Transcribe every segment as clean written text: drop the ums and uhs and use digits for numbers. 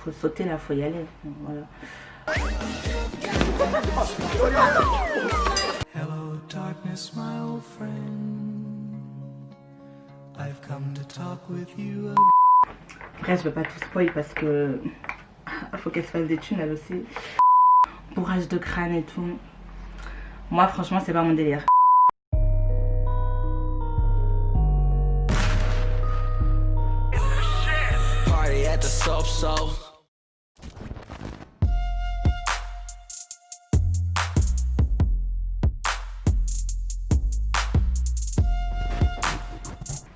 faut sauter là, faut y aller. Donc, voilà. Hello darkness, my old friend. I've come to talk with you. Après, je vais pas tout spoil parce que faut qu'elle se fasse des thunes elle aussi. Bourrage de crâne et tout. Moi, franchement, c'est pas mon délire. Party at the so-so.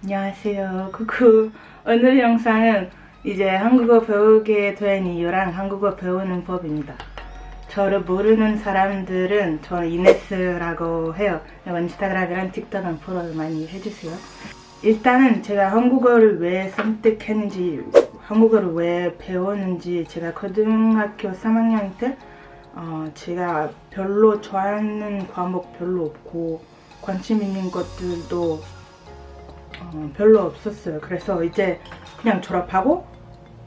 안녕하세요. 쿠쿠. 오늘 영상은 이제 한국어 배우게 된 이유랑 한국어 배우는 법입니다. 저를 모르는 사람들은 저는 이네스라고 해요. 인스타그램이랑 틱톡은 follow 많이 해주세요. 일단은 제가 한국어를 왜 선택했는지, 한국어를 왜 배웠는지, 제가 고등학교 3학년 때 제가 별로 좋아하는 과목 별로 없고 관심 있는 것들도 별로 없었어요. 그래서 이제 그냥 졸업하고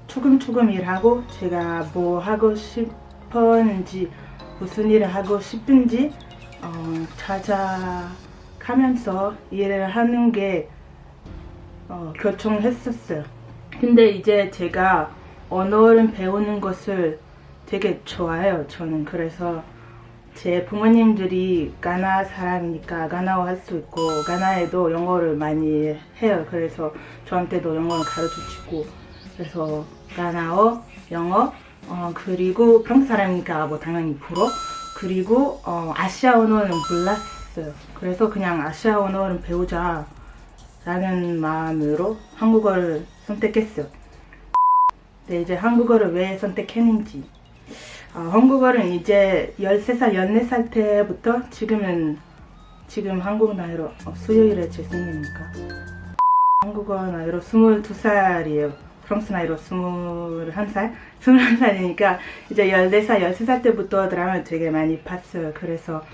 조금 일하고 제가 뭐 하고 싶었는지 무슨 일을 하고 싶은지 찾아가면서 일을 하는 게 결정했었어요. 근데 이제 제가 언어를 배우는 것을 되게 좋아해요. 저는 그래서 제 부모님들이 가나 사람이니까 가나어 할 수 있고 가나에도 영어를 많이 해요. 그래서 저한테도 영어를 가르쳐주고 그래서 가나어, 영어 그리고 프랑스 사람이니까 뭐 당연히 불어 그리고 아시아 언어는 몰랐어요. 그래서 그냥 아시아 언어를 배우자 라는 마음으로 한국어를 선택했어요. 근데 이제 한국어를 왜 선택했는지 한국어는 이제 13살, 14살 때부터 지금 한국 나이로 수요일에 제 생일이니까 한국어 나이로 22살이에요. 프랑스 나이로 21살이니까 이제 14살, 13살 때부터 드라마를 되게 많이 봤어요. 그래서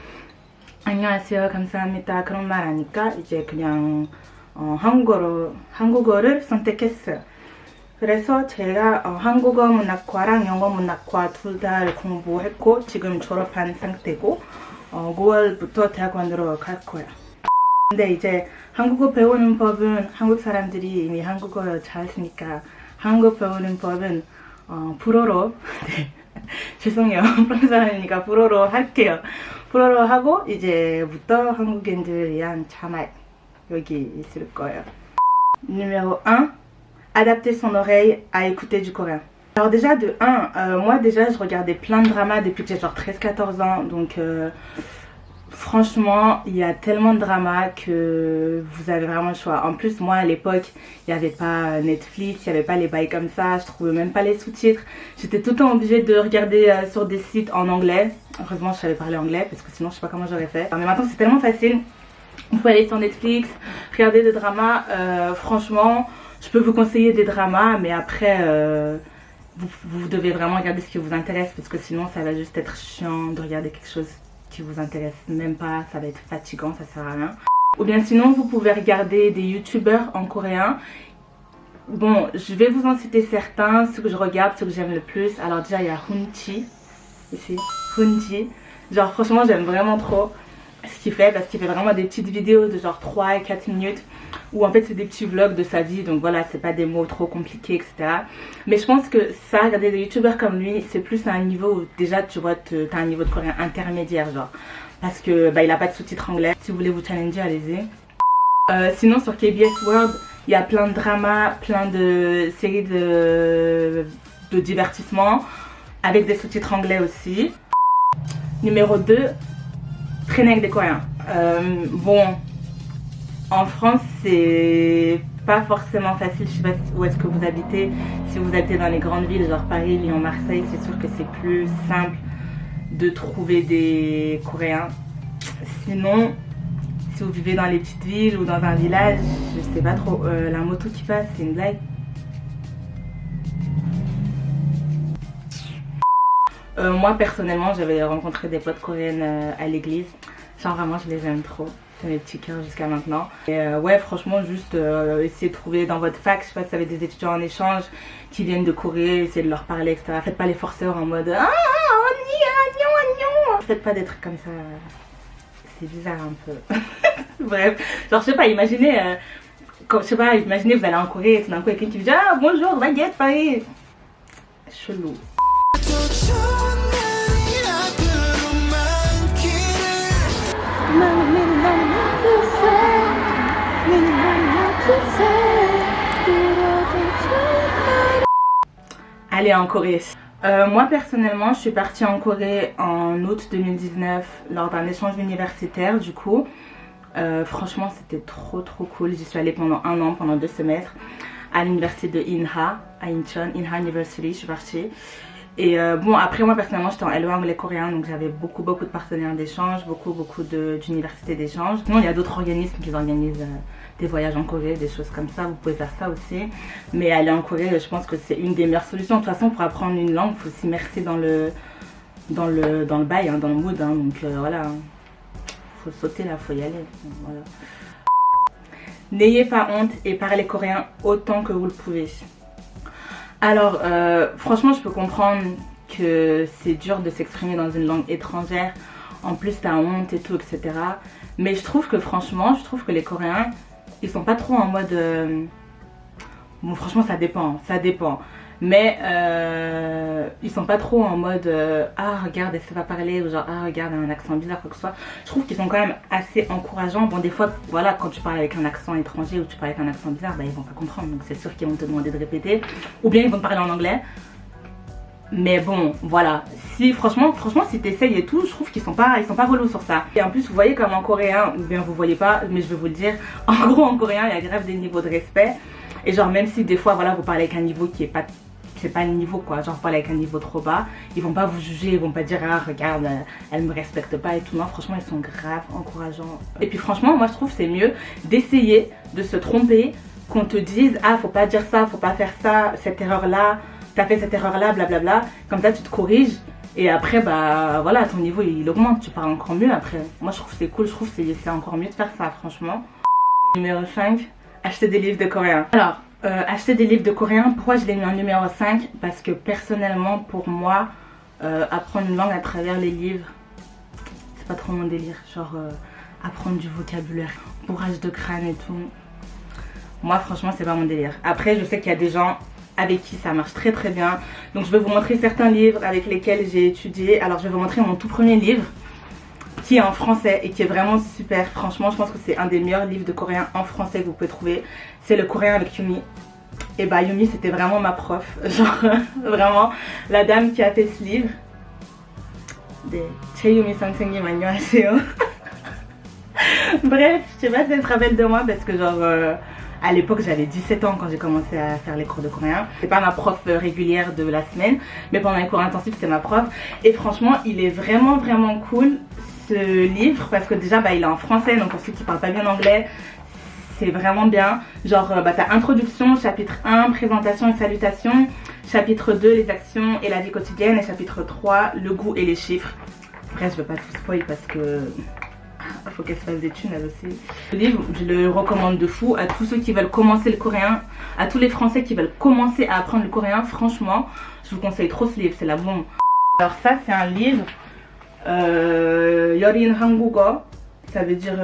안녕하세요, 감사합니다 그런 말 하니까 이제 그냥 한국어를 선택했어요. 그래서 제가 한국어 문학과랑 영어 문학과 둘 다 공부했고 지금 졸업한 상태고 9월부터 대학원으로 갈 거예요. 근데 이제 한국어 배우는 법은 한국 사람들이 이미 한국어 잘했으니까 한국어 배우는 법은 불어로 네. 죄송해요. 프랑스 사람이니까 불어로 할게요. 불어로 하고 이제부터 한국인들 위한 자막 여기 있을 거예요. Numéro 1. Adapter son oreille à écouter du coréen. Alors déjà de 1, moi déjà je regardais plein de dramas depuis que j'ai genre 13-14 ans, donc franchement il y a tellement de dramas que vous avez vraiment le choix. En plus moi à l'époque il n'y avait pas Netflix, il n'y avait pas les bails comme ça, je trouvais même pas les sous-titres. J'étais tout le temps obligée de regarder sur des sites en anglais. Heureusement je savais parler anglais parce que sinon je sais pas comment j'aurais fait. Mais maintenant c'est tellement facile, vous pouvez aller sur Netflix, regarder des dramas, franchement je peux vous conseiller des dramas, mais après, vous devez vraiment regarder ce qui vous intéresse, parce que sinon, ça va juste être chiant de regarder quelque chose qui vous intéresse même pas, ça va être fatigant, ça sert à rien. Ou bien sinon, vous pouvez regarder des youtubeurs en coréen. Bon, je vais vous en citer certains, ceux que je regarde, ceux que j'aime le plus. Alors déjà, il y a Hunchi, ici, Hunchi. Genre, franchement, j'aime vraiment trop ce qu'il fait, parce qu'il fait vraiment des petites vidéos de genre 3 et 4 minutes où en fait c'est des petits vlogs de sa vie, donc voilà, c'est pas des mots trop compliqués, etc. Mais je pense que ça, regarder des youtubeurs comme lui, c'est plus à un niveau où déjà tu vois, t'as un niveau de coréen intermédiaire, genre, parce que bah il a pas de sous-titres anglais. Si vous voulez vous challenger, allez-y. Sinon sur KBS World, il y a plein de dramas, plein de séries de divertissement avec des sous-titres anglais aussi. Numéro 2, traîner avec des Coréens. Bon, en France c'est pas forcément facile, je sais pas où est-ce que vous habitez. Si vous habitez dans les grandes villes genre Paris, Lyon, Marseille, c'est sûr que c'est plus simple de trouver des Coréens. Sinon, si vous vivez dans les petites villes ou dans un village, je sais pas trop, la moto qui passe, c'est une blague. Moi personnellement, j'avais rencontré des potes coréennes à l'église. Genre vraiment je les aime trop. C'est mes petits cœurs jusqu'à maintenant. Et ouais, franchement, juste essayez de trouver dans votre fac, je sais pas si vous avez des étudiants en échange qui viennent de Corée, essayez de leur parler, etc. Faites pas les forceurs en mode ah, on y faites pas des trucs comme ça. C'est bizarre un peu. Bref, genre je sais pas, imaginez, je sais pas, imaginez vous allez en Corée et tout d'un coup quelqu'un qui vous dit ah bonjour, baguette, Paris. Chelou. Aller en Corée. Moi personnellement je suis partie en Corée en août 2019 lors d'un échange universitaire du coup. Franchement c'était trop cool. J'y suis allée pendant 1 an, pendant 2 semestres à l'université de Inha, à Incheon, Inha University, je suis partie. Et bon après moi personnellement j'étais en LE anglais coréen donc j'avais beaucoup de partenaires d'échange, beaucoup d'universités d'échange. Sinon il y a d'autres organismes qui organisent des voyages en Corée, des choses comme ça, vous pouvez faire ça aussi. Mais aller en Corée je pense que c'est une des meilleures solutions. De toute façon pour apprendre une langue il faut s'immerser dans le bail, hein, dans le mood, hein, donc voilà. Faut sauter là, faut y aller. Voilà. N'ayez pas honte et parlez coréen autant que vous le pouvez. Alors franchement je peux comprendre que c'est dur de s'exprimer dans une langue étrangère. En plus t'as honte et tout, etc. Mais je trouve que franchement, les Coréens ils sont pas trop en mode bon franchement ça dépend. Mais ils sont pas trop en mode ah regarde elle sait pas parler ou genre ah regarde elle a un accent bizarre quoi que ce soit. Je trouve qu'ils sont quand même assez encourageants. Bon des fois voilà quand tu parles avec un accent étranger ou tu parles avec un accent bizarre bah ils vont pas comprendre donc c'est sûr qu'ils vont te demander de répéter ou bien ils vont te parler en anglais. Mais bon voilà, si franchement si t'essayes et tout je trouve qu'ils sont pas relous sur ça. Et en plus vous voyez comme en coréen, ou bien vous voyez pas mais je vais vous le dire, en gros en coréen il y a grave des niveaux de respect. Et genre même si des fois voilà vous parlez avec un niveau qui est pas c'est pas le niveau quoi, genre parler avec un niveau trop bas, ils vont pas vous juger, ils vont pas dire ah regarde elle me respecte pas et tout, non franchement ils sont grave encourageants. Et puis franchement moi je trouve c'est mieux d'essayer de se tromper qu'on te dise ah faut pas dire ça, faut pas faire ça, cette erreur là, t'as fait cette erreur là, blablabla, comme ça tu te corriges et après bah voilà ton niveau il augmente, tu parles encore mieux après. Moi je trouve c'est cool, je trouve c'est encore mieux de faire ça franchement. Numéro 5, acheter des livres de coréen. Alors acheter des livres de coréen, pourquoi je l'ai mis en numéro 5? Parce que personnellement pour moi apprendre une langue à travers les livres c'est pas trop mon délire. Genre apprendre du vocabulaire, bourrage de crâne et tout, moi franchement c'est pas mon délire. Après je sais qu'il y a des gens avec qui ça marche très bien, donc je vais vous montrer certains livres avec lesquels j'ai étudié. Alors je vais vous montrer mon tout premier livre qui est en français et qui est vraiment super. Franchement je pense que c'est un des meilleurs livres de coréen en français que vous pouvez trouver. C'est le coréen avec Yumi. Et bah Yumi c'était vraiment ma prof. Genre vraiment la dame qui a fait ce livre. 네, 최유미 선생님 안녕하세요. Bref, je sais pas si elle se rappelle de moi parce que genre à l'époque j'avais 17 ans quand j'ai commencé à faire les cours de coréen. C'est pas ma prof régulière de la semaine, mais pendant les cours intensifs c'était ma prof. Et franchement il est vraiment cool ce livre parce que déjà bah il est en français, donc pour ceux qui parlent pas bien anglais c'est vraiment bien. Genre bah t'as introduction, chapitre 1 présentation et salutations, chapitre 2 les actions et la vie quotidienne et chapitre 3 le goût et les chiffres. Bref je vais pas tout spoil parce que faut qu'elle se fasse des thunes elle aussi. Le livre je le recommande de fou à tous ceux qui veulent commencer le coréen, à tous les français qui veulent commencer à apprendre le coréen. Franchement je vous conseille trop ce livre, c'est la bombe. Alors ça c'est un livre 여린 한국어, ça veut dire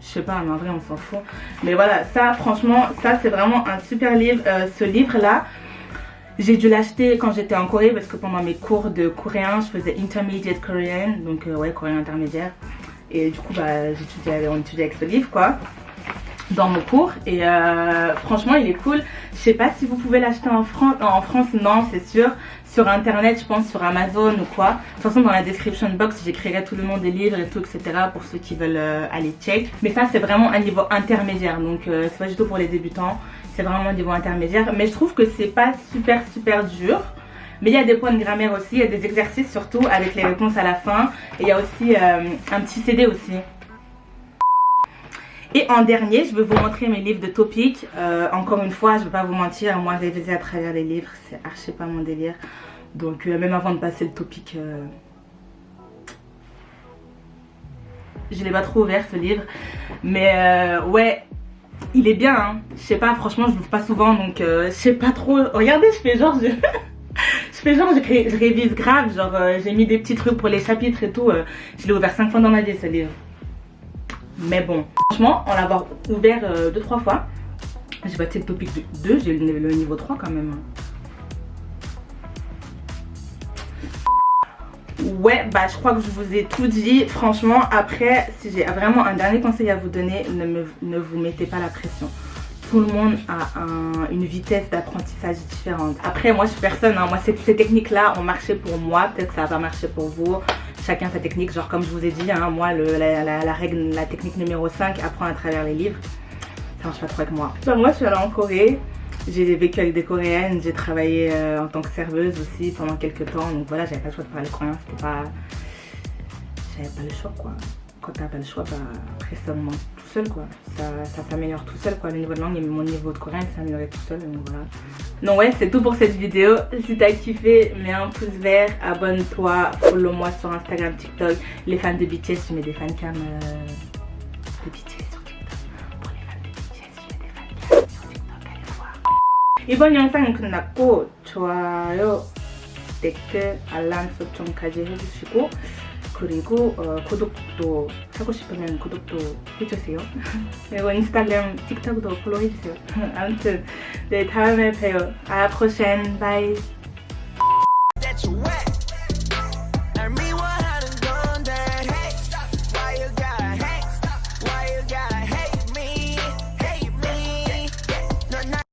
je sais pas mais en vrai on s'en fout, mais voilà ça franchement ça c'est vraiment un super livre. Ce livre là j'ai dû l'acheter quand j'étais en Corée parce que pendant mes cours de coréen je faisais intermediate Korean, donc ouais coréen intermédiaire, et du coup bah on étudiait avec ce livre quoi dans mon cours. Et franchement il est cool. Je sais pas si vous pouvez l'acheter en France non c'est sûr, sur internet je pense, sur Amazon ou quoi. De toute façon dans la description box j'écrirai tout le nom des livres et tout etc pour ceux qui veulent aller check. Mais ça c'est vraiment un niveau intermédiaire, donc c'est pas du tout pour les débutants, c'est vraiment un niveau intermédiaire. Mais je trouve que c'est pas super dur, mais il y a des points de grammaire aussi, il y a des exercices surtout avec les réponses à la fin, et il y a aussi un petit CD aussi. Et en dernier, je vais vous montrer mes livres de topic. Encore une fois, je vais pas vous mentir, moi réviser à travers les livres, c'est archi pas mon délire. Donc même avant de passer le topic, je l'ai pas trop ouvert ce livre. Mais ouais, il est bien, hein. Je sais pas, franchement je l'ouvre pas souvent donc je sais pas trop. Regardez, je fais genre je révise grave, genre j'ai mis des petits trucs pour les chapitres et tout. Je l'ai ouvert 5 fois dans ma vie ce livre. Mais bon, franchement, en l'avoir ouvert 2-3 fois, j'ai passé le topic 2, j'ai le niveau 3 quand même. Ouais, bah je crois que je vous ai tout dit. Franchement, après, si j'ai vraiment un dernier conseil à vous donner, ne vous mettez pas la pression. Tout le monde a une vitesse d'apprentissage différente. Après, moi je suis personne, hein. Moi ces techniques-là ont marché pour moi, peut-être que ça va pas marcher pour vous. Chacun sa technique, genre comme je vous ai dit, hein, moi la technique numéro 5, apprendre à travers les livres, ça marche pas trop avec moi. Enfin, moi je suis allée en Corée. J'ai vécu avec des Coréennes, j'ai travaillé en tant que serveuse aussi pendant quelques temps. Donc voilà, j'avais pas le choix de parler coréen, c'était pas... J'avais pas le choix quoi. Quand t'as pas le choix, bah après ça monte tout seul quoi. Ça s'améliore tout seul quoi. Le niveau de langue et mon niveau de coréen s'est amélioré tout seul. Donc voilà. Donc ouais, c'est tout pour cette vidéo. Si t'as kiffé, mets un pouce vert, abonne-toi, follow-moi sur Instagram, TikTok. Les fans de BTS, je mets des fancams de BTS sur TikTok. Pour les fans de BTS, je mets des fancams sur TikTok, allez voir. 이번 영상은 끝났고 좋아요, 댓글, 알람 설정까지 해주시고 그리고 구독도 하고 싶으면 구독도 해주세요. 그리고 인스타그램, 틱톡도 팔로우 해주세요. 아무튼 네, 다음에 봬요. À la prochaine, bye.